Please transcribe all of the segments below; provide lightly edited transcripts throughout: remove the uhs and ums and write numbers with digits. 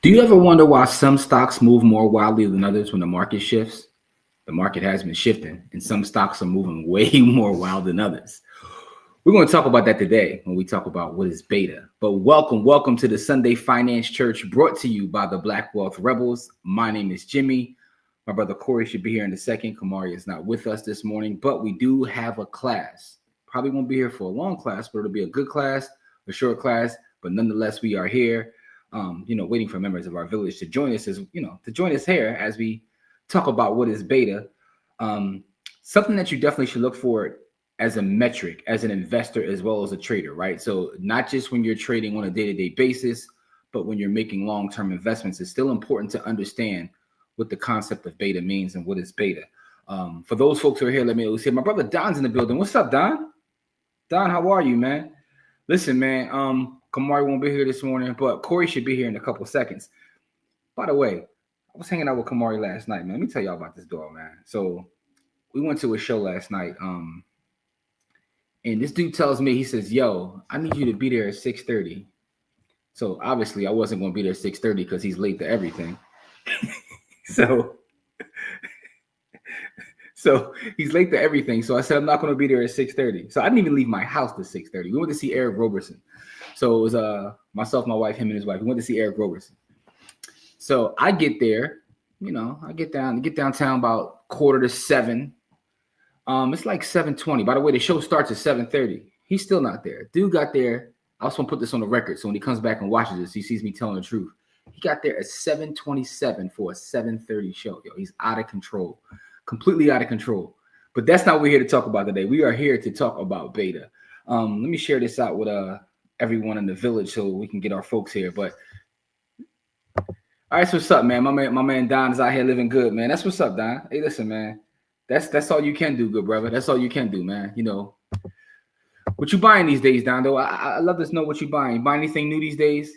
Do you ever wonder why some stocks move more wildly than others when the market shifts? The market has been shifting, and some stocks are moving way more wild than others. We're going to talk about that today when we talk about what is beta. But welcome to the Sunday Finance Church, brought to you by the Black Wealth Rebels. My name is Jimmy. My brother Corey should be here in a second. Kamari is not with us this morning, but we do have a class. Probably won't be here for a long class, but it'll be a good class, a short class. But nonetheless, we are here. Waiting for members of our village to join us here as we talk about what is beta. Something that you definitely should look for as a metric, as an investor, as well as a trader, right? So not just when you're trading on a day-to-day basis, but when you're making long-term investments, it's still important to understand what the concept of beta means and what is beta. For those folks who are here, let me always say, my brother Don's in the building. What's up, Don? Don, how are you, man? Listen, man, Kamari won't be here this morning, but Corey should be here in a couple seconds. By the way, I was hanging out with Kamari last night, man. Let me tell y'all about this dog, man. So we went to a show last night, and this dude tells me, he says, yo, I need you to be there at 6:30. So obviously I wasn't going to be there at 6:30 because he's late to everything. So he's late to everything. So I said, I'm not going to be there at 6:30. So I didn't even leave my house to 6:30. We went to see Eric Roberson. So it was myself, my wife, him and his wife. We went to see Eric Roberson. So I get there, I get downtown about 6:45. It's like 7:20. By the way, the show starts at 7:30. He's still not there. Dude got there. I also want to put this on the record. So when he comes back and watches this, he sees me telling the truth. He got there at 7:27 for a 7:30 show. Yo, he's out of control. Completely out of control. But that's not what we're here to talk about today. We are here to talk about beta. Let me share this out with everyone in the village so we can get our folks here. But all right, so what's up, man? My man Don is out here living good, man. That's what's up, Don. Hey, listen, man. That's all you can do, good brother. That's all you can do, man. What you buying these days, Don, though? I love to know what you buying. You buy anything new these days?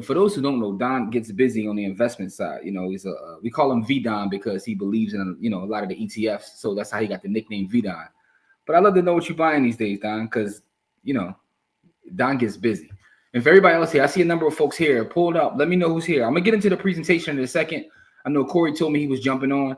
For those who don't know, Don gets busy on the investment side. He's we call him V-Don because he believes in, a lot of the ETFs. So that's how he got the nickname V-Don. But I love to know what you buying these days, Don, because, Don gets busy. And for everybody else here, I see a number of folks here. Pull it up. Let me know who's here. I'm going to get into the presentation in a second. I know Corey told me he was jumping on.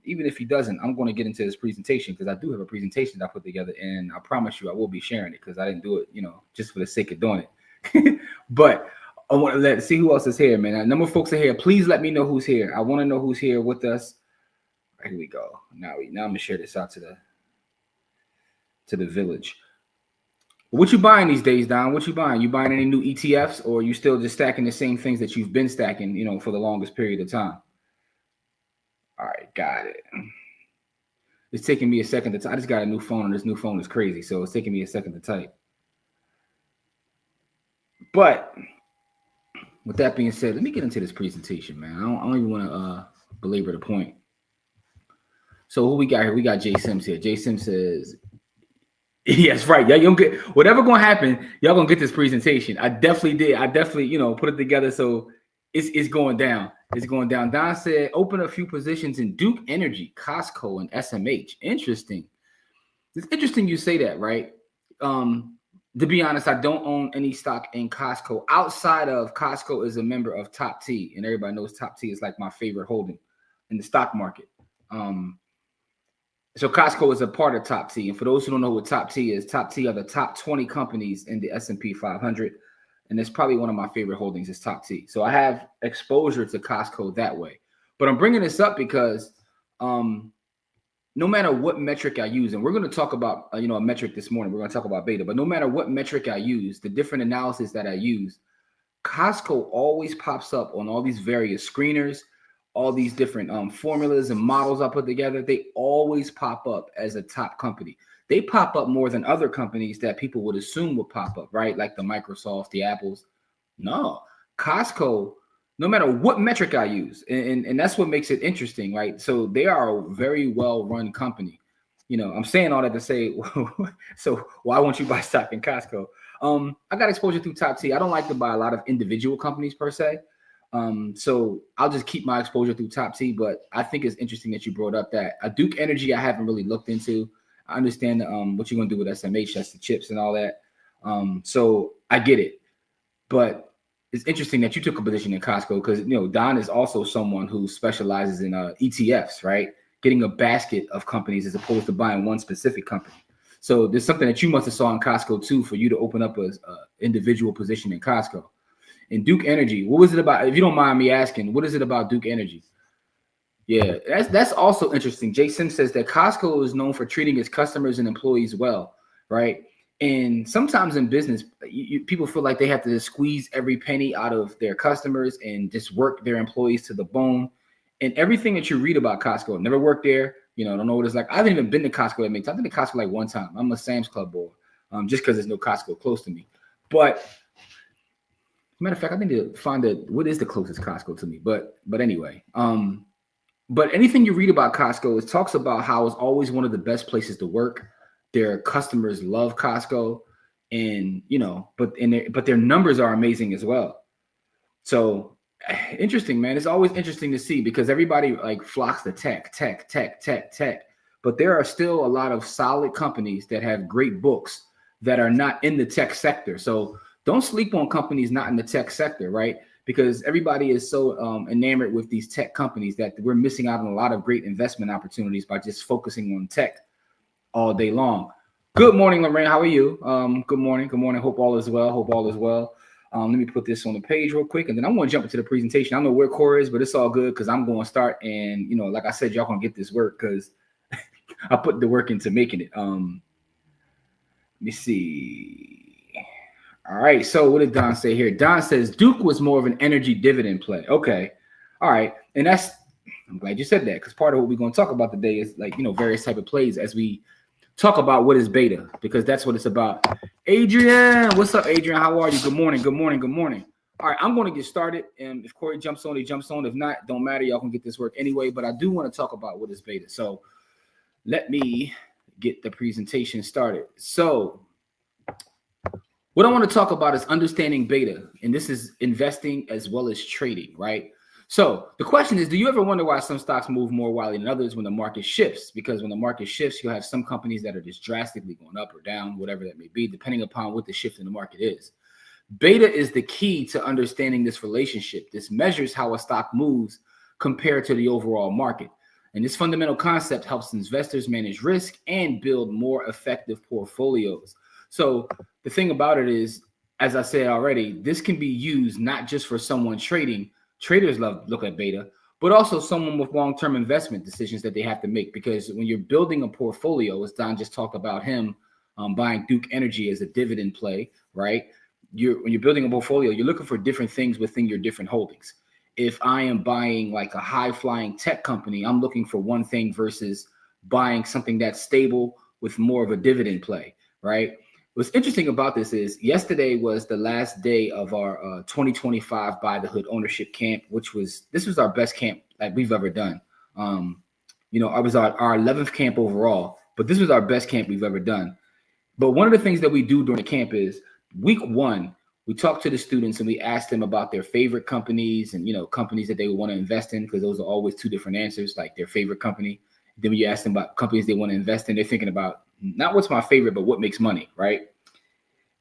Even if he doesn't, I'm going to get into this presentation because I do have a presentation that I put together, and I promise you I will be sharing it because I didn't do it, just for the sake of doing it. But I want to see who else is here, man. A number of folks are here. Please let me know who's here. I want to know who's here with us. Here we go. Now I'm going to share this out to the village. What you buying these days, Don? What you buying? You buying any new ETFs, or you still just stacking the same things that you've been stacking, for the longest period of time? All right, got it. It's taking me a second to type. I just got a new phone, and this new phone is crazy, so it's taking me a second to type. But with that being said, let me get into this presentation, man. I don't even want to belabor the point. So who we got here? We got Jay Sims here. Jay Sims says, yes, right. Yeah, you'll get whatever gonna happen. Y'all gonna get this presentation. I definitely did. I definitely, put it together. So it's going down. It's going down. Don said, open a few positions in Duke Energy, Costco, and SMH. Interesting. It's interesting you say that, right? To be honest, I don't own any stock in Costco. Outside of Costco is a member of Top T, and everybody knows Top T is like my favorite holding in the stock market. So Costco is a part of Top T. And for those who don't know what Top T is, Top T are the top 20 companies in the S&P 500. And it's probably one of my favorite holdings is Top T. So I have exposure to Costco that way. But I'm bringing this up because no matter what metric I use, and we're going to talk about, a metric this morning. We're going to talk about beta. But no matter what metric I use, the different analysis that I use, Costco always pops up on all these various screeners, all these different formulas and models I put together. They always pop up as a top company. They pop up more than other companies that people would assume would pop up, right? Like the Microsoft, the Apples. No, Costco, no matter what metric I use, and that's what makes it interesting, right? So they are a very well-run company. I'm saying all that to say, so why won't you buy stock in Costco? I got exposure through Top T. I don't like to buy a lot of individual companies per se. So I'll just keep my exposure through Top T, but I think it's interesting that you brought up that Duke Energy I haven't really looked into. I understand what you're going to do with SMH, that's the chips and all that. So I get it. But it's interesting that you took a position in Costco because Don is also someone who specializes in ETFs, right? Getting a basket of companies as opposed to buying one specific company. So there's something that you must have saw in Costco too for you to open up a individual position in Costco. And Duke Energy, what was it about? If you don't mind me asking, what is it about Duke Energy? Yeah, that's also interesting. Jason says that Costco is known for treating its customers and employees well, right? And sometimes in business, people feel like they have to squeeze every penny out of their customers and just work their employees to the bone. And everything that you read about Costco, never worked there, don't know what it's like. I haven't even been to Costco that many times. I've been to Costco like one time. I'm a Sam's Club boy, just because there's no Costco close to me. But matter of fact, I need to find what is the closest Costco to me. But anyway, but anything you read about Costco, it talks about how it's always one of the best places to work. Their customers love Costco, and but their numbers are amazing as well. So interesting, man. It's always interesting to see because everybody like flocks to tech. But there are still a lot of solid companies that have great books that are not in the tech sector. So don't sleep on companies not in the tech sector, right? Because everybody is so enamored with these tech companies that we're missing out on a lot of great investment opportunities by just focusing on tech all day long. Good morning, Lorraine. How are you? Good morning. Hope all is well. Let me put this on the page real quick, and then I'm going to jump into the presentation. I don't know where Corey is, but it's all good because I'm going to start. And, like I said, y'all going to get this work because I put the work into making it. Let me see. All right. So what did Don say here? Don says Duke was more of an energy dividend play. Okay. All right. And I'm glad you said that because part of what we're going to talk about today is various type of plays as we talk about what is beta, because that's what it's about. Adrian, what's up, Adrian? How are you? Good morning. All right, I'm going to get started. And if Corey jumps on, he jumps on. If not, don't matter. Y'all can get this work anyway. But I do want to talk about what is beta. So let me get the presentation started. So what I want to talk about is understanding beta. And this is investing as well as trading, right? So the question is, do you ever wonder why some stocks move more widely than others when the market shifts? Because when the market shifts, you'll have some companies that are just drastically going up or down, whatever that may be, depending upon what the shift in the market is. Beta is the key to understanding this relationship. This measures how a stock moves compared to the overall market. And this fundamental concept helps investors manage risk and build more effective portfolios. So the thing about it is, as I said already, this can be used not just for someone trading. Traders look at beta, but also someone with long-term investment decisions that they have to make. Because when you're building a portfolio, as Don just talked about him buying Duke Energy as a dividend play, right? When you're building a portfolio, you're looking for different things within your different holdings. If I am buying like a high-flying tech company, I'm looking for one thing versus buying something that's stable with more of a dividend play, right? What's interesting about this is yesterday was the last day of our 2025 Buy the Hood ownership camp, this was our best camp that we've ever done. It was our 11th camp overall, but this was our best camp we've ever done. But one of the things that we do during the camp is week one, we talk to the students and we ask them about their favorite companies and, companies that they would want to invest in, because those are always two different answers, like their favorite company. Then when you ask them about companies they want to invest in, they're thinking about not what's my favorite, but what makes money, right?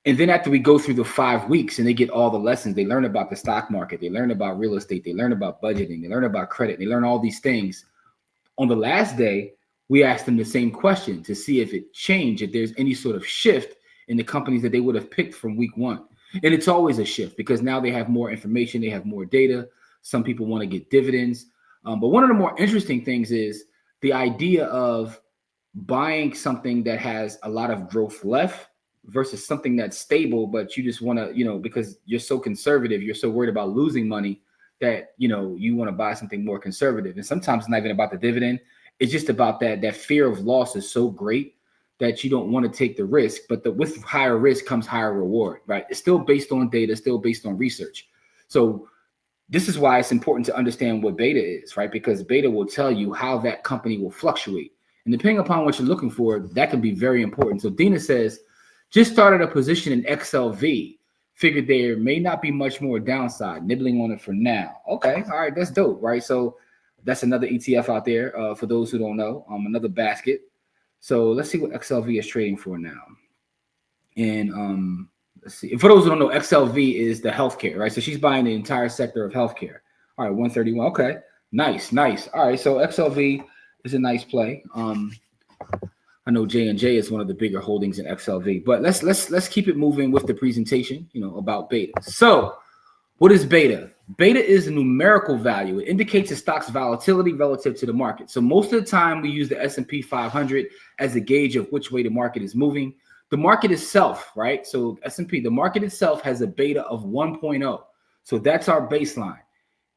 And then after we go through the 5 weeks and they get all the lessons, they learn about the stock market, they learn about real estate, they learn about budgeting, they learn about credit, they learn all these things. On the last day, we asked them the same question to see if it changed, if there's any sort of shift in the companies that they would have picked from week one. And it's always a shift because now they have more information, they have more data. Some people want to get dividends. But one of the more interesting things is the idea of buying something that has a lot of growth left versus something that's stable, but you just want to, because you're so conservative, you're so worried about losing money that, you want to buy something more conservative. And sometimes it's not even about the dividend. It's just about that fear of loss is so great that you don't want to take the risk, but with higher risk comes higher reward, right? It's still based on data, still based on research. So this is why it's important to understand what beta is, right? Because beta will tell you how that company will fluctuate. And depending upon what you're looking for, that can be very important. So Dina says, just started a position in XLV. Figured there may not be much more downside. Nibbling on it for now. Okay, all right, that's dope, right? So that's another ETF out there for those who don't know. Another basket. So let's see what XLV is trading for now. And let's see. And for those who don't know, XLV is the healthcare, right? So she's buying the entire sector of healthcare. All right, 131. Okay, nice. All right, so XLV is a nice play. I know J&J is one of the bigger holdings in XLV, but let's keep it moving with the presentation, about beta. So what is beta? Beta is a numerical value. It indicates a stock's volatility relative to the market. So most of the time we use the S&P 500 as a gauge of which way the market is moving. The market itself, right? So S&P, the market itself has a beta of 1.0. So that's our baseline.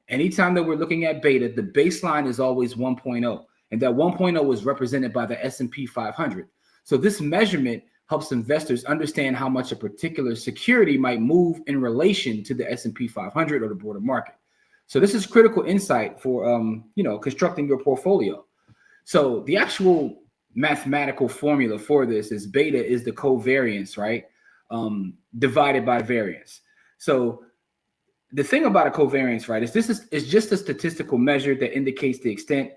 Anytime that we're looking at beta, the baseline is always 1.0. And that 1.0 is represented by the S&P 500. So this measurement helps investors understand how much a particular security might move in relation to the S&P 500 or the broader market. So this is critical insight for, constructing your portfolio. So the actual mathematical formula for this is beta is the covariance, right? Divided by variance. So the thing about a covariance, right, is this is just a statistical measure that indicates the extent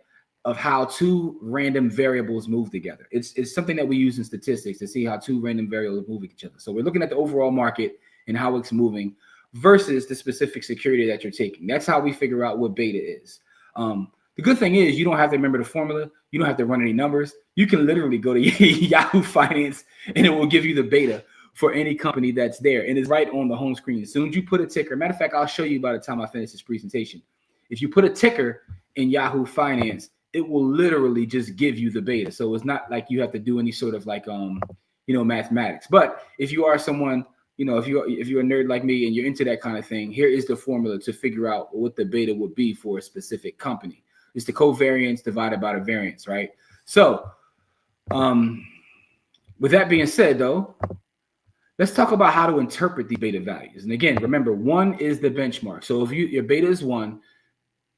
of how two random variables move together. It's something that we use in statistics to see how two random variables move with each other. So we're looking at the overall market and how it's moving versus the specific security that you're taking. That's how we figure out what beta is. The good thing is you don't have to remember the formula. You don't have to run any numbers. You can literally go to Yahoo Finance and it will give you the beta for any company that's there. And it's right on the home screen. As soon as you put a ticker, matter of fact, I'll show you by the time I finish this presentation. If you put a ticker in Yahoo Finance, it will literally just give you the beta. So it's not like you have to do any sort of mathematics. But if you are someone, if you're a nerd like me and you're into that kind of thing, here is the formula to figure out what the beta would be for a specific company. It's the covariance divided by the variance, right? So with that being said, though, let's talk about how to interpret the beta values. And again, remember, 1 is the benchmark. So if your beta is 1,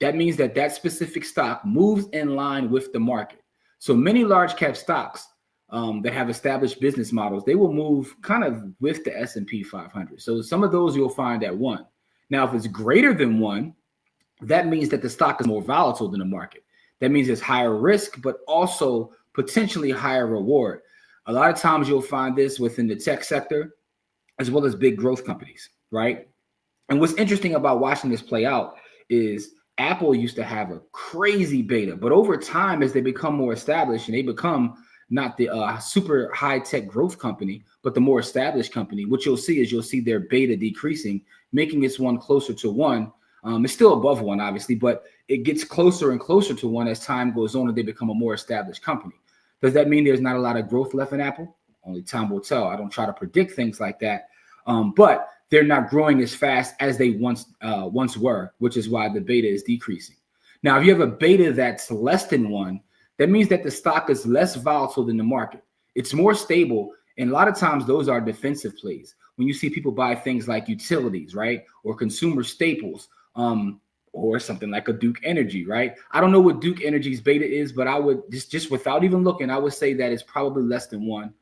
that means that specific stock moves in line with the market. So many large cap stocks that have established business models, they will move kind of with the S&P 500. So some of those you'll find at 1. Now, if it's greater than 1, that means that the stock is more volatile than the market. That means it's higher risk, but also potentially higher reward. A lot of times you'll find this within the tech sector, as well as big growth companies, right? And what's interesting about watching this play out is Apple used to have a crazy beta, but over time, as they become more established and they become not the super high tech growth company, but the more established company, what you'll see their beta decreasing, making this one closer to 1. It's still above 1, obviously, but it gets closer and closer to 1 as time goes on and they become a more established company. Does that mean there's not a lot of growth left in Apple? Only time will tell. I don't try to predict things like that, but they're not growing as fast as they once were, which is why the beta is decreasing. Now, if you have a beta that's less than 1, that means that the stock is less volatile than the market. It's more stable, and a lot of times those are defensive plays. When you see people buy things like utilities, right, or consumer staples, or something like a Duke Energy, right? I don't know what Duke Energy's beta is, but I would just without even looking, I would say that it's probably less than 1,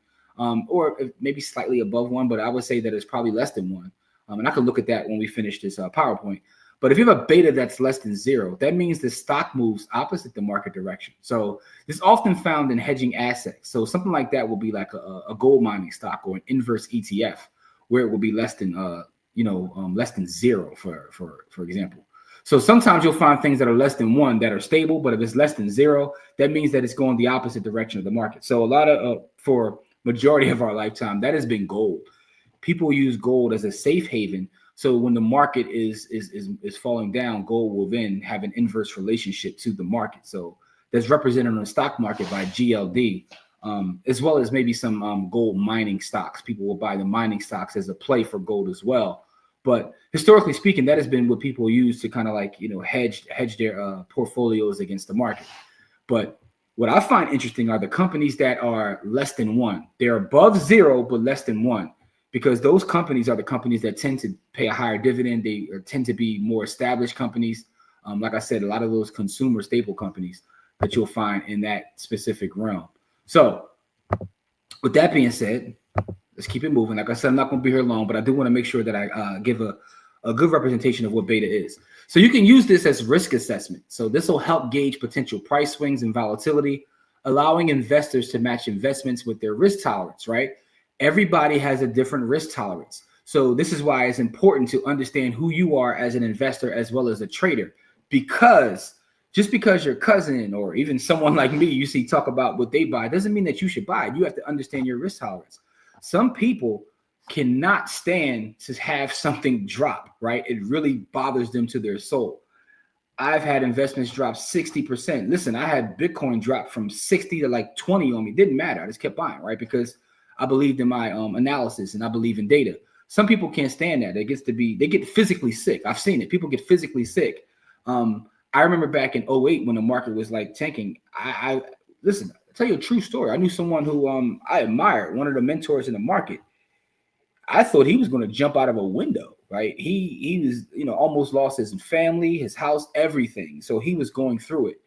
or maybe slightly above 1, but I would say that it's probably less than 1. And I can look at that when we finish this PowerPoint. But if you have a beta that's less than 0, that means the stock moves opposite the market direction. So this is often found in hedging assets. So something like that will be like a gold mining stock or an inverse ETF, where it will be less than less than 0, for example. So sometimes you'll find things that are less than 1 that are stable, but if it's less than 0, that means that it's going the opposite direction of the market. So a lot of for majority of our lifetime, that has been gold. People use gold as a safe haven. So when the market is falling down, gold will then have an inverse relationship to the market. So that's represented on the stock market by GLD, as well as maybe some gold mining stocks. People will buy the mining stocks as a play for gold as well. But historically speaking, that has been what people use to kind of hedge their portfolios against the market. But what I find interesting are the companies that are less than 1. They're above 0, but less than 1. Because those companies are the companies that tend to pay a higher dividend. They tend to be more established companies. Like I said, a lot of those consumer staple companies that you'll find in that specific realm. So with that being said, let's keep it moving. Like I said, I'm not going to be here long, but I do want to make sure that I give a good representation of what beta is. So you can use this as risk assessment. So this will help gauge potential price swings and volatility, allowing investors to match investments with their risk tolerance, right? Everybody has a different risk tolerance. So this is why it's important to understand who you are as an investor as well as a trader, because just because your cousin or even someone like me, you see talk about what they buy, doesn't mean that you should buy it. You have to understand your risk tolerance. Some people cannot stand to have something drop, right? It really bothers them to their soul. I've had investments drop 60%. Listen, I had Bitcoin drop from 60 to like 20 on me. Didn't matter. I just kept buying, right? Because I believed in my analysis and I believe in data. Some people can't stand that. They get physically sick. I've seen it. People get physically sick. I remember back in '08 when the market was like tanking. I listen, I'll tell you a true story. I knew someone who I admired, one of the mentors in the market. I thought he was going to jump out of a window, right? He was, almost lost his family, his house, everything. So he was going through it.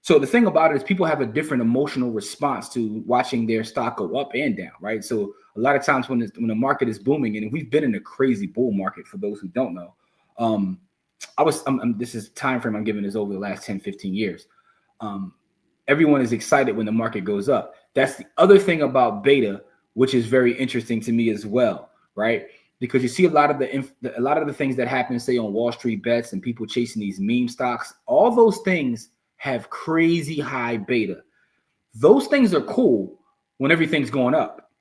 So the thing about it is people have a different emotional response to watching their stock go up and down, right? So a lot of times when the market is booming, and we've been in a crazy bull market for those who don't know, this is time frame I'm giving is over the last 10, 15 years. Everyone is excited when the market goes up. That's the other thing about beta, which is very interesting to me as well, right? Because you see a lot of the things that happen, say on Wall Street bets and people chasing these meme stocks, all those things have crazy high beta. Those things are cool when everything's going up.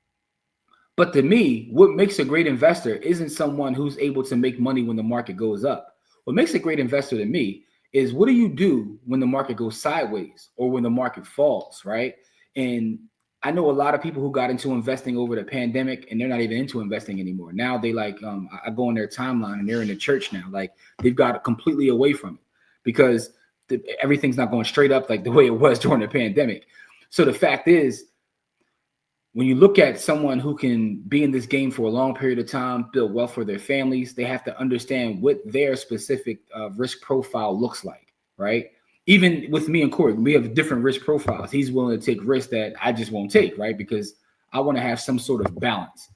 But to me, what makes a great investor isn't someone who's able to make money when the market goes up. What makes a great investor to me is what do you do when the market goes sideways or when the market falls, right? And I know a lot of people who got into investing over the pandemic and they're not even into investing anymore. Now they I go on their timeline and they're in the church now. Like they've got completely away from it because everything's not going straight up like the way it was during the pandemic. So the fact is, when you look at someone who can be in this game for a long period of time, build wealth for their families, they have to understand what their specific risk profile looks like, right? Even with me and Corey, we have different risk profiles. He's willing to take risks that I just won't take, right? Because I want to have some sort of balance.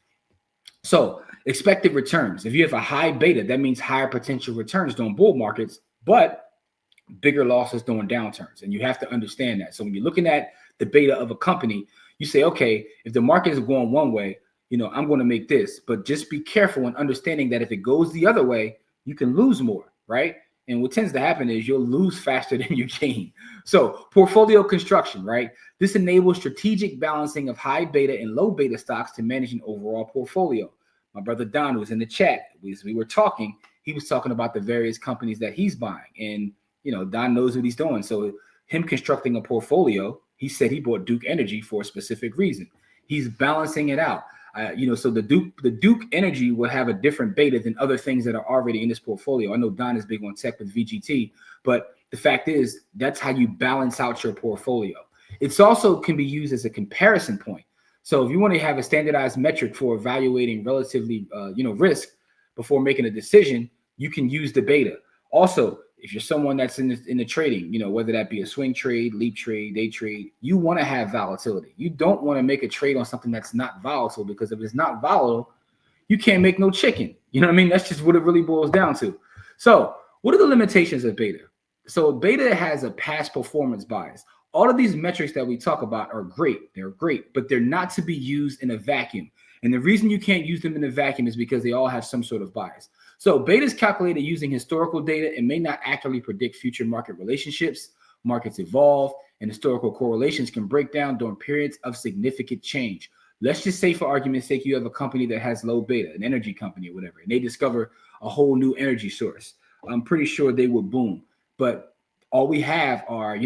So expected returns. If you have a high beta, that means higher potential returns during bull markets, but bigger losses during downturns. And you have to understand that. So when you're looking at the beta of a company, you say, okay, if the market is going one way, I'm going to make this, but just be careful in understanding that if it goes the other way, you can lose more, right? And what tends to happen is you'll lose faster than you gain. So portfolio construction, right? This enables strategic balancing of high beta and low beta stocks to manage an overall portfolio. My brother Don was in the chat. As we were talking, he was talking about the various companies that he's buying. And, Don knows what he's doing. So him constructing a portfolio, he said he bought Duke Energy for a specific reason. He's balancing it out. So the Duke Energy will have a different beta than other things that are already in this portfolio. I know Don is big on tech with VGT, but the fact is that's how you balance out your portfolio. It's also can be used as a comparison point. So if you want to have a standardized metric for evaluating relatively, risk before making a decision, you can use the beta. Also, if you're someone that's in the trading, whether that be a swing trade, leap trade, day trade, you want to have volatility. You don't want to make a trade on something that's not volatile, because if it's not volatile, you can't make no chicken. You know what I mean? That's just what it really boils down to. So what are the limitations of beta? So beta has a past performance bias. All of these metrics that we talk about are great. They're great, but they're not to be used in a vacuum. And the reason you can't use them in a vacuum is because they all have some sort of bias. So beta is calculated using historical data and may not accurately predict future market relationships. Markets evolve and historical correlations can break down during periods of significant change. Let's just say, for argument's sake, you have a company that has low beta, an energy company or whatever, and they discover a whole new energy source. I'm pretty sure they will boom. But all we have are,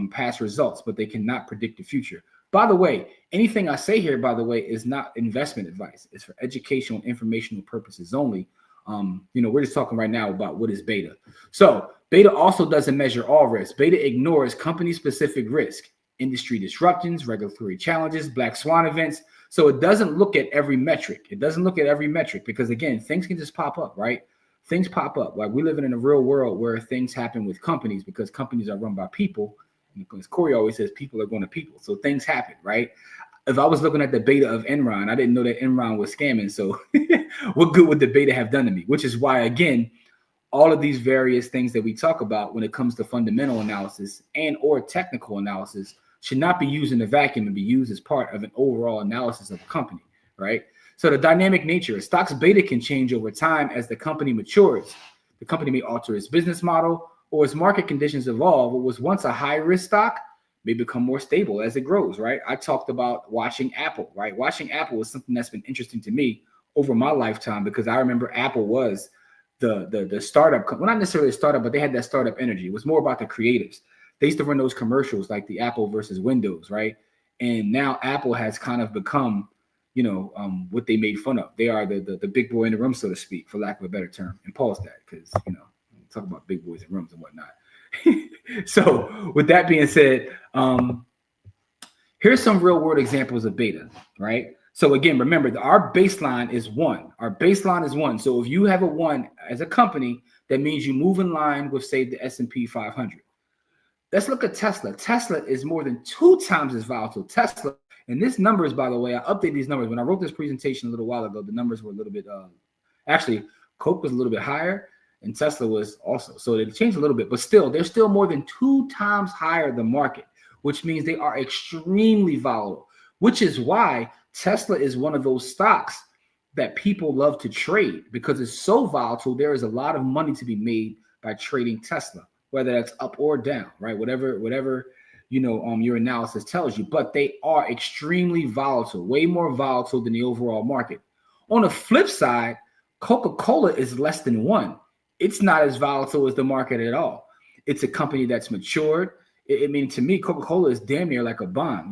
past results, but they cannot predict the future. By the way, anything I say here, by the way, is not investment advice. It's for educational and informational purposes only. We're just talking right now about what is beta. So beta also doesn't measure all risk. Beta ignores company-specific risk, industry disruptions, regulatory challenges, black swan events. So it doesn't look at every metric. Because, again, things can just pop up, right? Things pop up. Like, we live in a real world where things happen with companies because companies are run by people. And because Corey always says people are going to people. So things happen, right? If I was looking at the beta of Enron, I didn't know that Enron was scamming. So what good would the beta have done to me? Which is why, again, all of these various things that we talk about when it comes to fundamental analysis and or technical analysis should not be used in a vacuum and be used as part of an overall analysis of a company, right? So the dynamic nature, a stock's beta can change over time as the company matures. The company may alter its business model, or as market conditions evolve. What was once a high-risk stock may become more stable as it grows, right? I talked about watching Apple, right? Watching Apple is something that's been interesting to me over my lifetime, because I remember Apple was the startup, well, not necessarily a startup, but they had that startup energy. It was more about the creatives. They used to run those commercials like the Apple versus Windows, right? And now Apple has kind of become, what they made fun of. They are the big boy in the room, so to speak, for lack of a better term. And pause that, because talk about big boys in rooms and whatnot. So with that being said, here's some real world examples of beta, right? So again, remember, our baseline is 1. Our baseline is 1. So if you have a 1 as a company, that means you move in line with, say, the S&P 500. Let's look at Tesla. Tesla is more than 2 times as volatile. Tesla, and this numbers, by the way, I updated these numbers. When I wrote this presentation a little while ago, the numbers were a little bit, actually, Coke was a little bit higher, and Tesla was also. So they changed a little bit, but still, they're still more than 2 times higher than market, which means they are extremely volatile, which is why Tesla is one of those stocks that people love to trade, because it's so volatile. There is a lot of money to be made by trading Tesla, whether that's up or down, right? Whatever your analysis tells you. But they are extremely volatile, way more volatile than the overall market. On the flip side, Coca-Cola is less than 1. It's not as volatile as the market at all. It's a company that's matured. I mean, to me, Coca-Cola is damn near like a bond.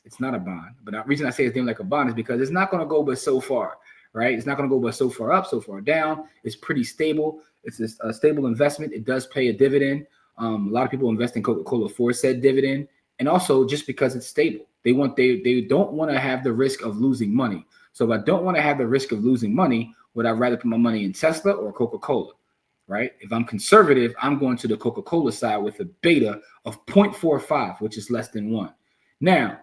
It's not a bond, but the reason I say it's damn like a bond is because it's not going to go but so far, right? It's not going to go but so far up, so far down. It's pretty stable. It's a stable investment. It does pay a dividend. A lot of people invest in Coca-Cola for said dividend, and also just because it's stable. They don't want to have the risk of losing money. So if I don't want to have the risk of losing money, would I rather put my money in Tesla or Coca-Cola, right? If I'm conservative, I'm going to the Coca-Cola side with a beta of 0.45, which is less than 1. Now,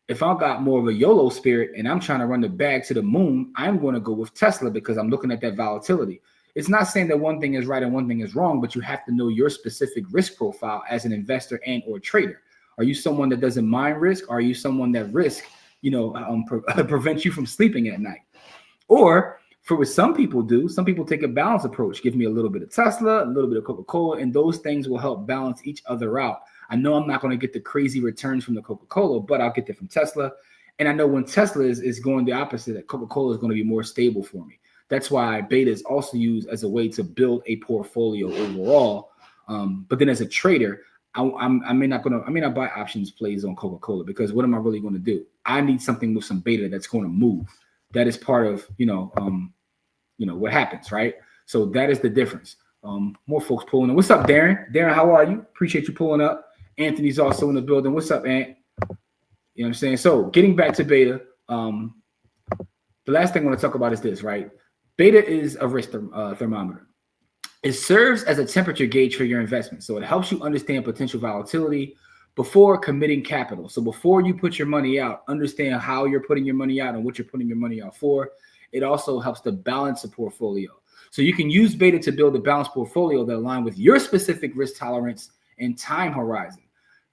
if I got more of a YOLO spirit and I'm trying to run the bag to the moon, I'm going to go with Tesla because I'm looking at that volatility. It's not saying that one thing is right and one thing is wrong, but you have to know your specific risk profile as an investor and or trader. Are you someone that doesn't mind risk? Or are you someone that risk, prevents you from sleeping at night? Or for what some people do, some people take a balanced approach. Give me a little bit of Tesla, a little bit of Coca-Cola, and those things will help balance each other out. I know I'm not going to get the crazy returns from the Coca-Cola, but I'll get that from Tesla. And I know when Tesla is going the opposite, that Coca-Cola is going to be more stable for me. That's why beta is also used as a way to build a portfolio overall. But then as a trader, I may not buy options plays on Coca-Cola, because what am I really going to do? I need something with some beta that's going to move. That is part of, what happens, right? So that is the difference. More folks pulling in. What's up, Darren? Darren, how are you? Appreciate you pulling up. Anthony's also in the building. What's up, Ant? You know what I'm saying? So getting back to beta, the last thing I want to talk about is this, right? Beta is a risk thermometer. It serves as a temperature gauge for your investment. So it helps you understand potential volatility before committing capital. So before you put your money out, understand how you're putting your money out and what you're putting your money out for. It also helps to balance a portfolio. So you can use beta to build a balanced portfolio that aligns with your specific risk tolerance and time horizon.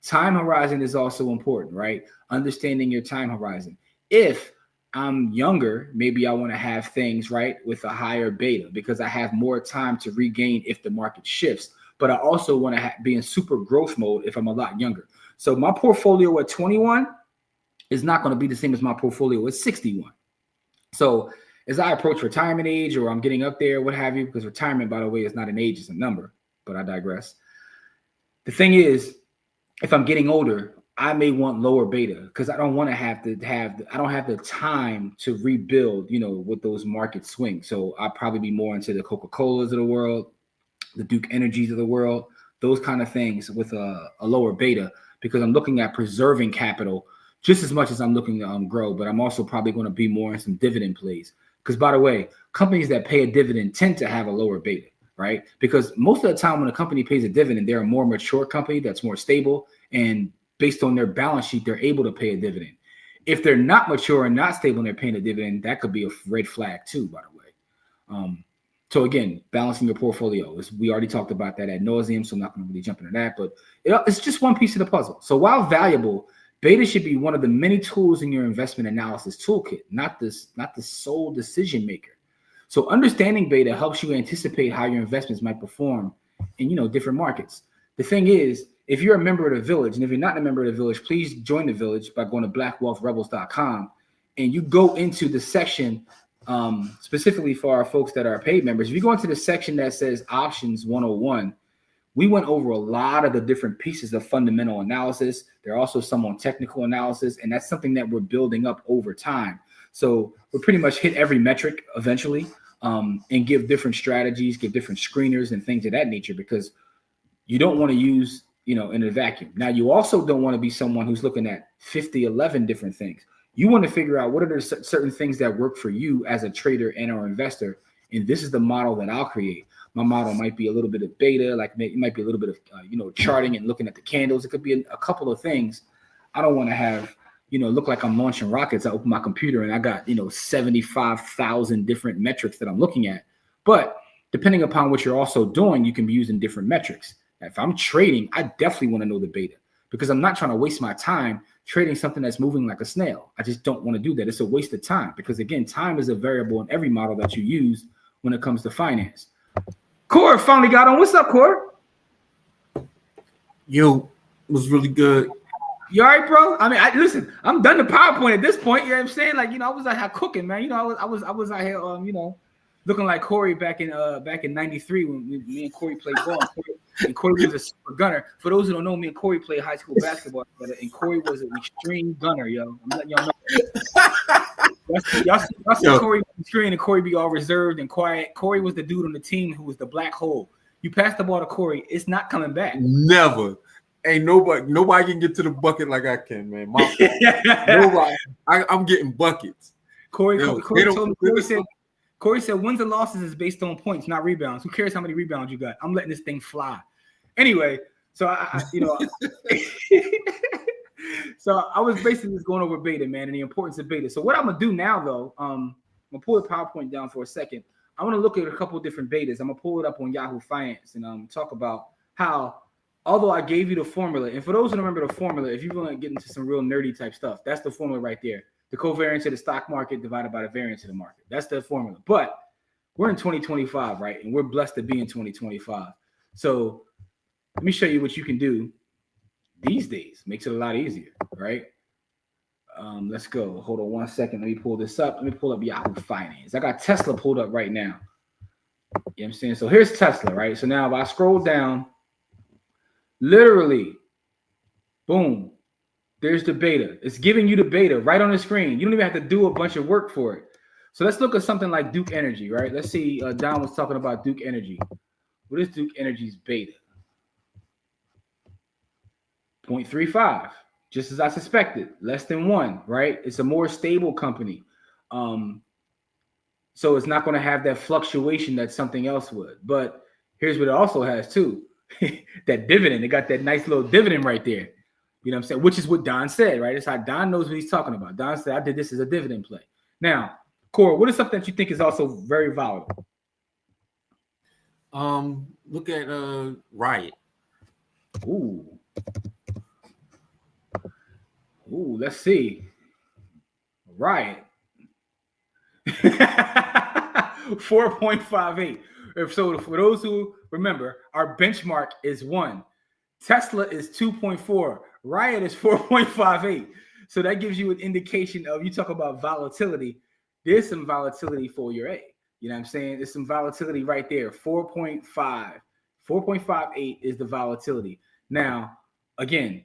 Time horizon is also important, right? Understanding your time horizon. If I'm younger, maybe I want to have things, right, with a higher beta because I have more time to regain if the market shifts. But I also want to be in super growth mode if I'm a lot younger. So my portfolio at 21 is not going to be the same as my portfolio at 61. So as I approach retirement age, or I'm getting up there, what have you, because retirement, by the way, is not an age, it's a number, but I digress. The thing is, if I'm getting older, I may want lower beta because I don't want to I don't have the time to rebuild, with those market swings. So I'll probably be more into the Coca-Colas of the world, the Duke Energies of the world, those kind of things with a lower beta, because I'm looking at preserving capital just as much as I'm looking to grow. But I'm also probably going to be more in some dividend plays. Because, by the way, companies that pay a dividend tend to have a lower beta, right? Because most of the time when a company pays a dividend, they're a more mature company that's more stable, and based on their balance sheet, they're able to pay a dividend. If they're not mature and not stable and they're paying a dividend, that could be a red flag too, by the way. So again, balancing your portfolio. We already talked about that ad nauseum, so I'm not going to really jump into that, but it's just one piece of the puzzle. So while valuable, Beta should be one of the many tools in your investment analysis toolkit, not the sole decision maker. So understanding beta helps you anticipate how your investments might perform in, different markets. The thing is, if you're a member of the village, and if you're not a member of the village, please join the village by going to blackwealthrebels.com, and you go into the section specifically for our folks that are paid members. If you go into the section that says Options 101, we went over a lot of the different pieces of fundamental analysis. There are also some on technical analysis, and that's something that we're building up over time. So we'll pretty much hit every metric eventually, and give different strategies, give different screeners and things of that nature, because you don't want to use, in a vacuum. Now, you also don't want to be someone who's looking at 11 different things. You want to figure out what are the certain things that work for you as a trader and or investor, and this is the model that I'll create. My model might be a little bit of beta, like it might be a little bit of, charting and looking at the candles. It could be a couple of things. I don't want to have, look like I'm launching rockets. I open my computer and I got, 75,000 different metrics that I'm looking at. But depending upon what you're also doing, you can be using different metrics. If I'm trading, I definitely want to know the beta, because I'm not trying to waste my time trading something that's moving like a snail. I just don't want to do that. It's a waste of time, because again, time is a variable in every model that you use when it comes to finance. Core finally got on. What's up, Core? Yo, it was really good. You all right, bro? I mean, listen, I'm done the PowerPoint at this point. You know what I'm saying? Like, I was out here cooking, man. I was out here, looking like Corey back in '93 when me and Corey played ball. And Corey was a super gunner. For those who don't know, me and Corey played high school basketball together, and Corey was an extreme gunner, yo. I'm letting y'all know. Y'all see Corey on the screen, and Corey be all reserved and quiet. Corey was the dude on the team who was the black hole. You pass the ball to Corey, it's not coming back. Never. Ain't nobody can get to the bucket like I can, man. Nobody. I'm getting buckets. Corey said wins and losses is based on points, not rebounds. Who cares how many rebounds you got? I'm letting this thing fly. Anyway, so so I was basically just going over beta, man, and the importance of beta. So what I'm gonna do now, though, I'm gonna pull the PowerPoint down for a second. I want to look at a couple of different betas. I'm gonna pull it up on Yahoo Finance and talk about how, although I gave you the formula, and for those who don't remember the formula, if you want to get into some real nerdy type stuff, that's the formula right there. The covariance of the stock market divided by the variance of the market. That's the formula. But we're in 2025, right? And we're blessed to be in 2025. So let me show you what you can do these days. Makes it a lot easier, right? Let's go. Hold on one second. Let me pull this up. Let me pull up Yahoo Finance. I got Tesla pulled up right now. You know what I'm saying? So here's Tesla, right? So now if I scroll down, literally, boom, there's the beta. It's giving you the beta right on the screen. You don't even have to do a bunch of work for it. So let's look at something like Duke Energy, right? Let's see. Don was talking about Duke Energy. What is Duke Energy's beta? 0.35, just as I suspected, less than 1, right? It's a more stable company. So it's not going to have that fluctuation that something else would. But here's what it also has too. That dividend. It got that nice little dividend right there. You know what I'm saying? Which is what Don said, right? It's how Don knows what he's talking about. Don said, I did this as a dividend play. Now, Core, what is something that you think is also very volatile? Look at Riot. Ooh, let's see. Riot. 4.58. So for those who remember, our benchmark is 1. Tesla is 2.4. Riot is 4.58. So that gives you an indication of, you talk about volatility. There's some volatility for your A. You know what I'm saying? There's some volatility right there. 4.5. 4.58 is the volatility. Now, again,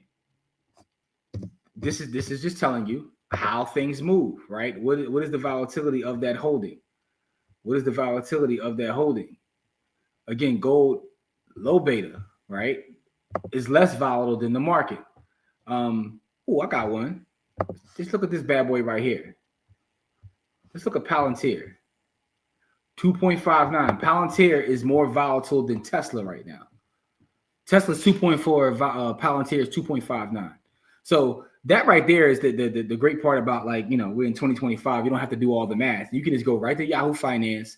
this is just telling you how things move, right? What is the volatility of that holding? What is the volatility of that holding? Again, gold, low beta, right, is less volatile than the market. I got one. Just look at this bad boy right here. Let's look at Palantir. 2.59. Palantir is more volatile than Tesla right now. Tesla's 2.4. Palantir is 2.59. So that right there is the great part about, like, we're in 2025. You don't have to do all the math. You can just go right to Yahoo Finance,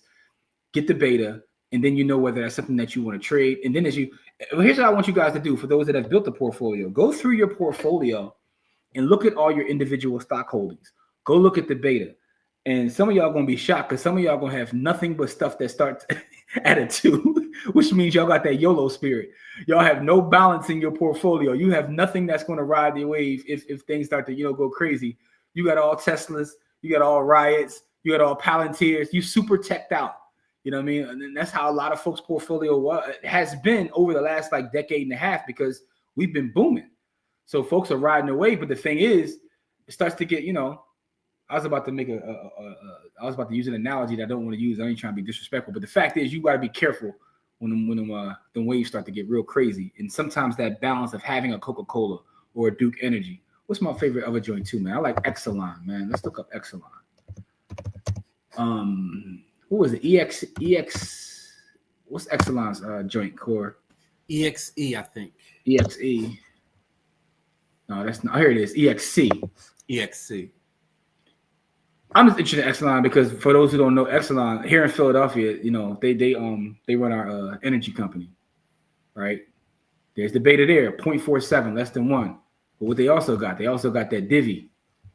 get the beta, and then you know whether that's something that you want to trade. And then here's what I want you guys to do for those that have built the portfolio. Go through your portfolio and look at all your individual stock holdings. Go look at the beta. And some of y'all going to be shocked because some of y'all going to have nothing but stuff that starts at a 2, which means y'all got that YOLO spirit. Y'all have no balance in your portfolio. You have nothing that's going to ride the wave if things start to, go crazy. You got all Teslas, you got all Riots, you got all Palantirs. You super teched out. You know what I mean? And that's how a lot of folks' portfolio has been over the last like decade and a half because we've been booming. So folks are riding the wave. But the thing is, it starts to get, I was about to make I was about to use an analogy that I don't want to use. I ain't trying to be disrespectful, but the fact is, you got to be careful when the waves start to get real crazy. And sometimes that balance of having a Coca-Cola or a Duke Energy. What's my favorite other joint too, man? I like Exelon, man. Let's look up Exelon. What was it? EX. What's Exelon's joint core? EXE, I think. EXE. No, that's not. Here it is. EXC. EXC. I'm just interested in Exelon because for those who don't know, Exelon here in Philadelphia, they run our energy company, right? There's the beta there, 0.47, less than 1. But what they also got that divvy.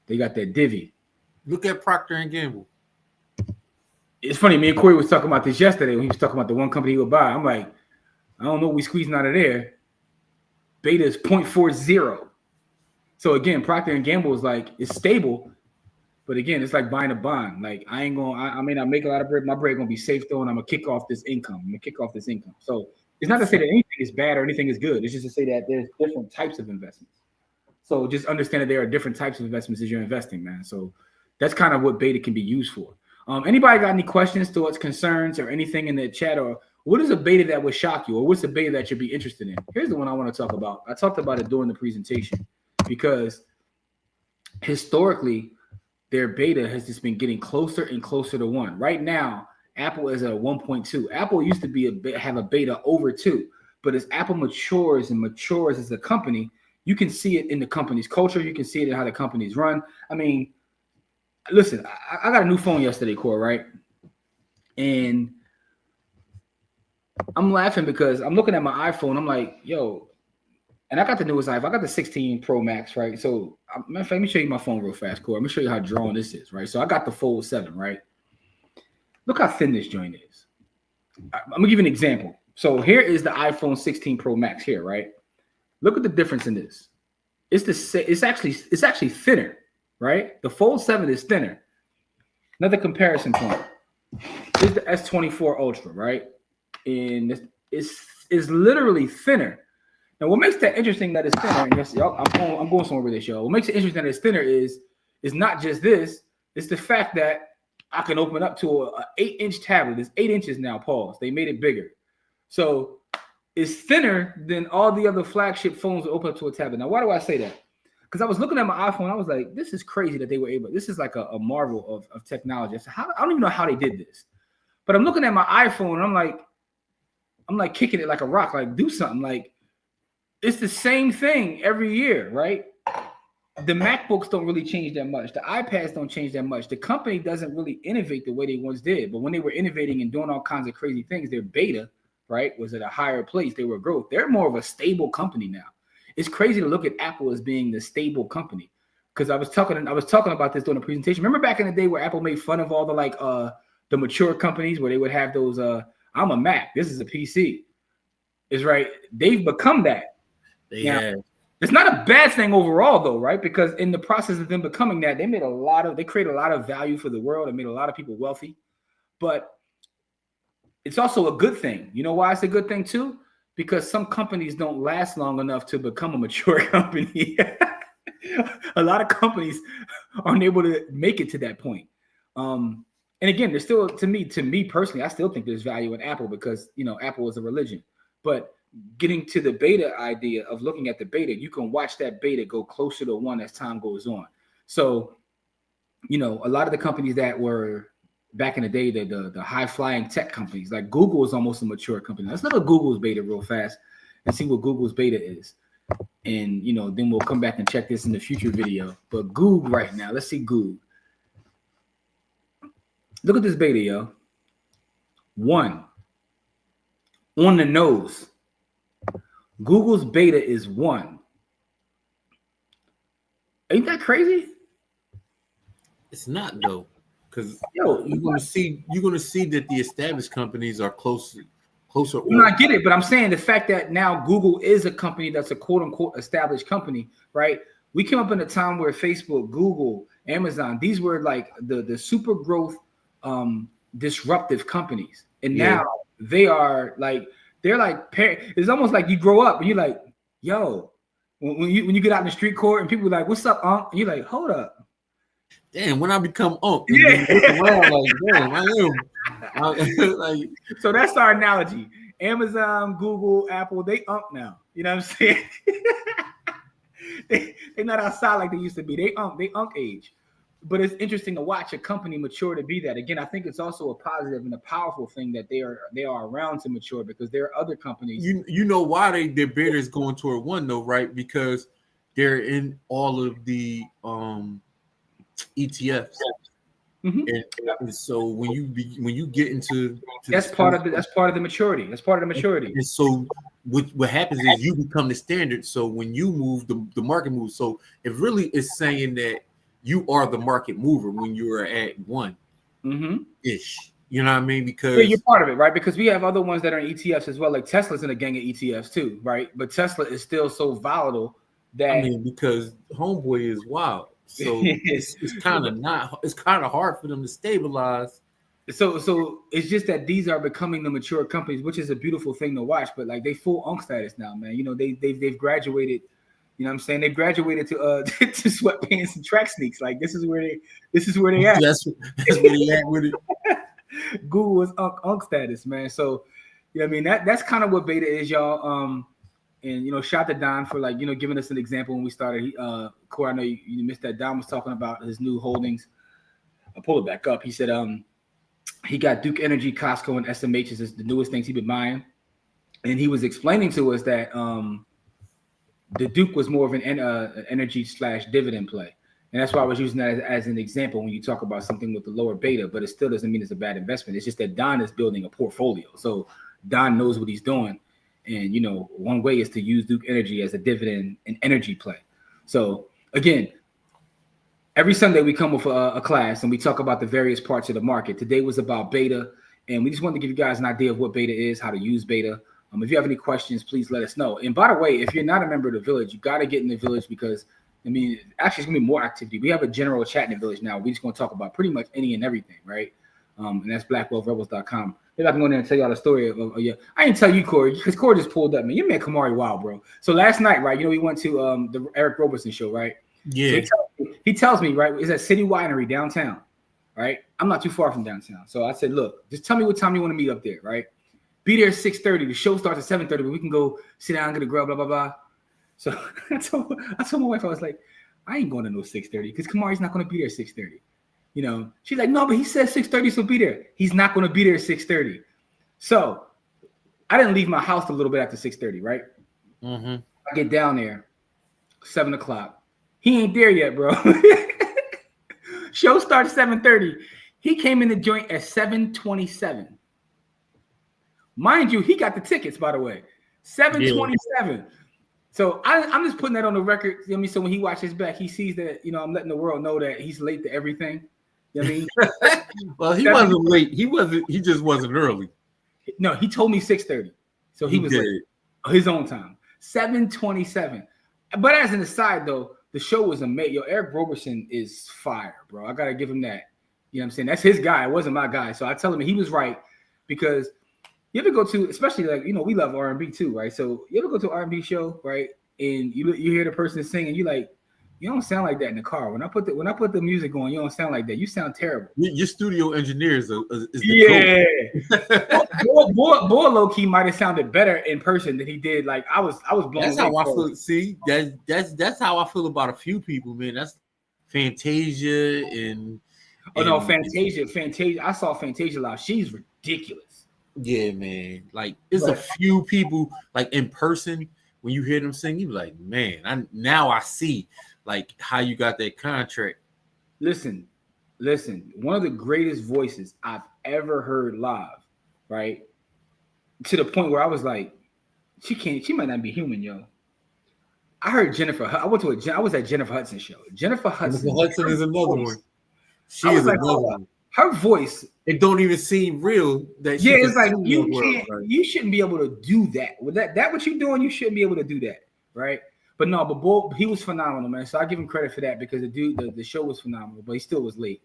They got that divvy. Look at Procter and Gamble. It's funny. Me and Corey was talking about this yesterday when he was talking about the one company he would buy. I'm like, I don't know what we squeezing out of there. Beta is 0.40. So again, Procter and Gamble is like it's stable. But again, it's like buying a bond. Like I may not make a lot of bread. My bread gonna be safe though, and I'm gonna kick off this income. So it's not to say that anything is bad or anything is good. It's just to say that there's different types of investments. So just understand that there are different types of investments as you're investing, man. So that's kind of what beta can be used for. Anybody got any questions, thoughts, concerns, or anything in the chat? Or what is a beta that would shock you? Or what's a beta that you'd be interested in? Here's the one I want to talk about. I talked about it during the presentation because historically, their beta has just been getting closer and closer to 1. Right now, Apple is at 1.2. Apple used to have a beta over 2. But as Apple matures as a company, you can see it in the company's culture. You can see it in how the companies run. I mean, listen, I got a new phone yesterday, Core, right? And I'm laughing because I'm looking at my iPhone. I'm like, yo, and I got the newest iPhone. I got the 16 Pro Max, right? So let me show you my phone real fast, Core. Let me show you how drawn this is, right? So I got the Fold 7, right? Look how thin this joint is. I'm going to give you an example. So here is the iPhone 16 Pro Max here, right? Look at the difference in this. It's actually thinner, right? The Fold 7 is thinner. Another comparison point. This is the S24 Ultra, right? And it's literally thinner. Now, what makes that interesting that it's thinner, and yes, I'm going somewhere with this, y'all. What makes it interesting that it's thinner is not just this, it's the fact that I can open up to a 8-inch tablet. It's 8 inches now, pause. They made it bigger. So it's thinner than all the other flagship phones that open up to a tablet. Now, why do I say that? Because I was looking at my iPhone, I was like, this is crazy that they were able, this is like a marvel of technology. I don't even know how they did this. But I'm looking at my iPhone and I'm like kicking it like a rock, like do something. Like, it's the same thing every year, right? The MacBooks don't really change that much. The iPads don't change that much. The company doesn't really innovate the way they once did. But when they were innovating and doing all kinds of crazy things, their beta, right, was at a higher place. They were growth. They're more of a stable company now. It's crazy to look at Apple as being the stable company. Because I was talking about this during the presentation. Remember back in the day where Apple made fun of all the mature companies where they would have those, I'm a Mac, this is a PC. It's right. They've become that. It's not a bad thing overall, though, right? Because in the process of them becoming that, they created a lot of value for the world and made a lot of people wealthy. But it's also a good thing. You know why it's a good thing too? Because some companies don't last long enough to become a mature company. A lot of companies aren't able to make it to that point. And again, there's still, to me personally, I still think there's value in Apple because, Apple is a religion. But getting to the beta idea of looking at the beta, you can watch that beta go closer to 1 as time goes on. So, a lot of the companies that were back in the day, the high-flying tech companies, like Google is almost a mature company. Let's look at Google's beta real fast and see what Google's beta is. And, then we'll come back and check this in the future video. But Google right now, let's see Google. Look at this beta, yo. 1. On the nose. Google's beta is 1. Ain't that crazy? It's not though, because Yo, you're gonna see that the established companies are closer. No, I get it, but I'm saying the fact that now Google is a company that's a quote unquote established company, right? We came up in a time where Facebook, Google, Amazon, these were like the super growth, disruptive companies, and now they're like it's almost like you grow up and you're like, yo, when you get out in the street court and people are like, what's up, Unc? And you're like, hold up. Damn, when I become Unc, and then look around like, damn, I am. Like, so that's our analogy. Amazon, Google, Apple, they Unc now. You know what I'm saying? They're not outside like they used to be. They Unc age. But it's interesting to watch a company mature to be that. Again, I think it's also a positive and a powerful thing that they are around to mature, because there are other companies. You know why their beta is going toward one though, right? Because they're in all of the ETFs. Mm-hmm. And so when you get into that's part of the maturity. That's part of the maturity. And so what happens is you become the standard. So when you move, the market moves. So it really is saying that you are the market mover when you are at one ish. You know what I mean? Because you're part of it, right? Because we have other ones that are in ETFs as well. Like Tesla's in a gang of ETFs too, right? But Tesla is still so volatile that because homeboy is wild. So it's kind of hard for them to stabilize. So it's just that these are becoming the mature companies, which is a beautiful thing to watch. But like they full Unc status now, man. You know, they've graduated. You know what I'm saying? They've graduated to to sweatpants and track sneaks. Like this is where they at. That's where they at with it. Google is Unc status, man. So you know what I mean? That's kind of what beta is, y'all. And you know, shout to Don for like, you know, giving us an example when we started. Corey, I know you missed that. Don was talking about his new holdings. I'll pull it back up. He said he got Duke Energy, Costco, and SMH is the newest things he's been buying. And he was explaining to us that the Duke was more of an energy / dividend play. And that's why I was using that as an example when you talk about something with the lower beta, but it still doesn't mean it's a bad investment. It's just that Don is building a portfolio. So Don knows what he's doing. And, you know, one way is to use Duke Energy as a dividend and energy play. So, again, every Sunday we come with a class and we talk about the various parts of the market. Today was about beta, and we just wanted to give you guys an idea of what beta is, how to use beta. If you have any questions, please let us know. And by the way, if you're not a member of the village, you got to get in the village because, I mean, actually, it's going to be more activity. We have a general chat in the village now. We're just going to talk about pretty much any and everything, right? And that's blackwealthrebels.com. Maybe I can go in there and tell y'all the story of yeah. I didn't tell you, Corey, because Corey just pulled up, man. You man Kamari wild, bro. So last night, right, you know, we went to the Eric Roberson show, right? Yeah. So he tells me, right, it's at City Winery downtown, right? I'm not too far from downtown. So I said, look, just tell me what time you want to meet up there, right? Be there at 6:30. The show starts at 7:30, but we can go sit down, get a grub, blah, blah, blah. So I told my wife, I was like, I ain't going to no 6:30 because Kamari's not going to be there at 6:30. You know, she's like, no, but he said 6:30, so be there. He's not going to be there at 6:30. So I didn't leave my house a little bit after 6:30, right? Mm-hmm. I get down there, 7 o'clock. He ain't there yet, bro. Show starts 7:30. He came in the joint at 7:27. Mind you, he got the tickets, by the way. 7:27. Yeah. So I'm just putting that on the record. You know what I mean? So when he watches back, he sees that, you know, I'm letting the world know that he's late to everything. You know what I mean? Well, he wasn't late. He just wasn't early. No, he told me 6:30. So he was late. His own time. 7:27. But as an aside, though, the show was amazing. Yo, Eric Roberson is fire, bro. I got to give him that. You know what I'm saying? That's his guy. It wasn't my guy. So I tell him he was right because you ever go to, especially like, you know, we love R&B too, right? So you ever go to an R&B show, right? And you hear the person singing, you like, you don't sound like that in the car. When I put the music on, you don't sound like that. You sound terrible. Your studio engineers is the Boy low key might have sounded better in person than he did. Like I was blown. That's how I feel. See, that's how I feel about a few people, man. That's Fantasia and Fantasia. I saw Fantasia live. She's ridiculous. Yeah, man. Like it's a few people like in person when you hear them sing, you be like, man, I see like how you got that contract. Listen. One of the greatest voices I've ever heard live, right? To the point where I was like, she might not be human, yo. I heard Jennifer. I was at Jennifer Hudson's show. Jennifer Hudson. Jennifer Hudson is another one. She I was is like, another one. Her voice. It don't even seem real that she It's like you shouldn't be able to do that. With that what you're doing, you shouldn't be able to do that, right? But no, but he was phenomenal, man. So I give him credit for that because the show was phenomenal, but he still was late.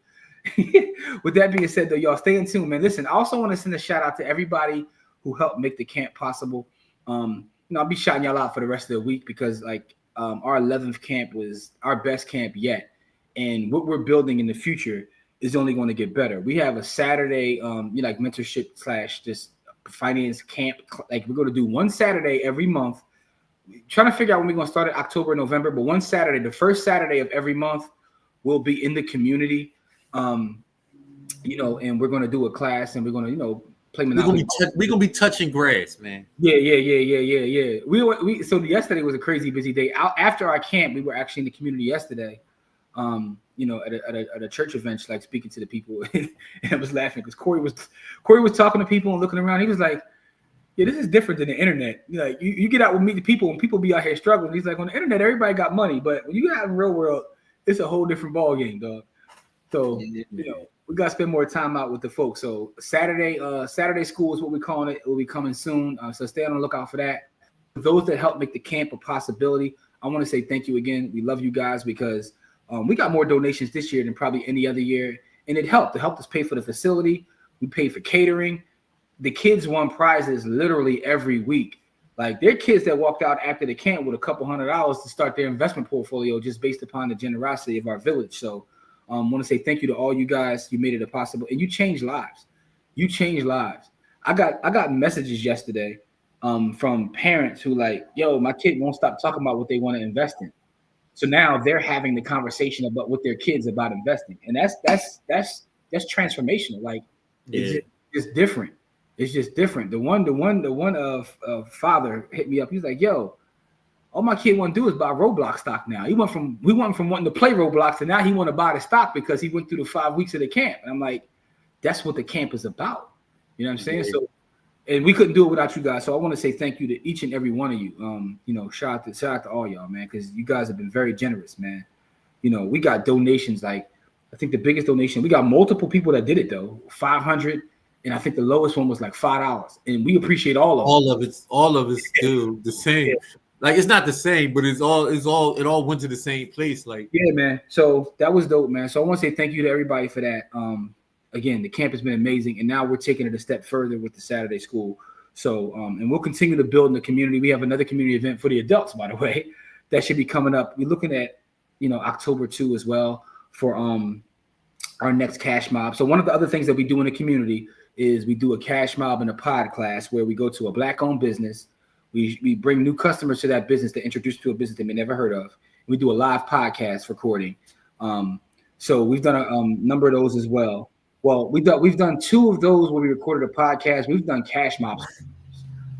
With that being said, though, y'all stay in tune, man. Listen, I also want to send a shout out to everybody who helped make the camp possible. I'll be shouting y'all out for the rest of the week because our 11th camp was our best camp yet, and what we're building in the future is only going to get better. We have a Saturday, like mentorship / just finance camp. Like we're going to do one Saturday every month. Trying to figure out when we're going to start it, October, November. But one Saturday, the first Saturday of every month, we'll be in the community. And we're going to do a class, and we're going to, play Monopoly. We're gonna be touching grass, man. Yeah. So yesterday was a crazy busy day. After our camp, we were actually in the community yesterday. At a church event, like speaking to the people, and I was laughing because Corey was talking to people and looking around. He was like, "Yeah, this is different than the internet. Like you get out and meet the people, and people be out here struggling." He's like, "On the internet, everybody got money, but when you get out in the real world, it's a whole different ball game, dog." So we got to spend more time out with the folks. So Saturday school is what we're calling it. It will be coming soon. So stay on the lookout for that. For those that helped make the camp a possibility, I want to say thank you again. We love you guys because we got more donations this year than probably any other year. And it helped. It helped us pay for the facility. We paid for catering. The kids won prizes literally every week. Like there are kids that walked out after the camp with a couple $100 to start their investment portfolio just based upon the generosity of our village. So I want to say thank you to all you guys. You made it a possible, and you changed lives. I got messages yesterday from parents who like, yo, my kid won't stop talking about what they want to invest in. So now they're having the conversation about with their kids about investing, and that's transformational. Like it's different. It's just different. The one of father hit me up. He's like, yo, all my kid want to do is buy Roblox stock now. We went from wanting to play Roblox to now he want to buy the stock because he went through the 5 weeks of the camp. And I'm like, that's what the camp is about. You know what I'm saying? So, and we couldn't do it without you guys. So I want to say thank you to each and every one of you. Shout out to all y'all, man, because you guys have been very generous, man. We got donations. Like I think the biggest donation, we got multiple people that did it though, 500. And I think the lowest one was like $5. And we appreciate all of it. All of it's still the same. Yeah. Like it's not the same, but it all went to the same place. Like man. So that was dope, man. So I want to say thank you to everybody for that. Again, the camp has been amazing, and now we're taking it a step further with the Saturday school. So and we'll continue to build in the community. We have another community event for the adults, by the way, that should be coming up. We're looking at October 2 as well for our next cash mob. So one of the other things that we do in the community is we do a cash mob and a pod class where we go to a Black-owned business. We bring new customers to that business to introduce to a business they may never heard of. We do a live podcast recording. So we've done a number of those as well. Well, we've done 2 of those where we recorded a podcast. We've done cash mobs,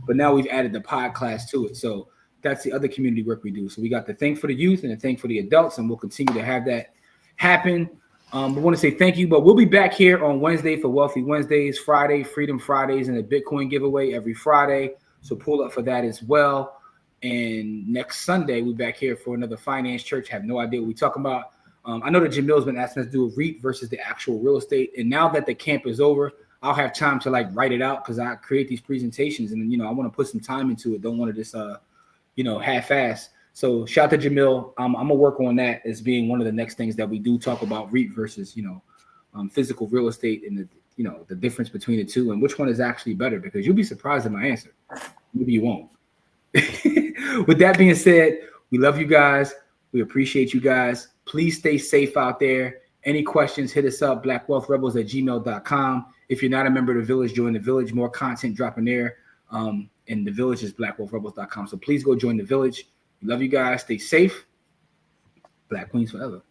but now we've added the pod class to it. So that's the other community work we do. So we got the thing for the youth and the thing for the adults, and we'll continue to have that happen. We want to say thank you, but we'll be back here on Wednesday for Wealthy Wednesdays, Friday, Freedom Fridays, and a Bitcoin giveaway every Friday. So pull up for that as well. And next Sunday, we're back here for another finance church. Have no idea what we're talking about. I know that Jamil's been asking us to do a REIT versus the actual real estate. And now that the camp is over, I'll have time to like write it out because I create these presentations and, I want to put some time into it. Don't want to just, half-ass. So shout out to Jamil. I'm going to work on that as being one of the next things that we do talk about REIT versus, physical real estate and the difference between the two and which one is actually better because you'll be surprised at my answer. Maybe you won't. With that being said, we love you guys. We appreciate you guys. Please stay safe out there. Any questions, hit us up, blackwealthrebels@gmail.com. If you're not a member of the village, join the village. More content dropping there. And the village is blackwealthrebels.com. So please go join the village. We love you guys. Stay safe. Black Queens forever.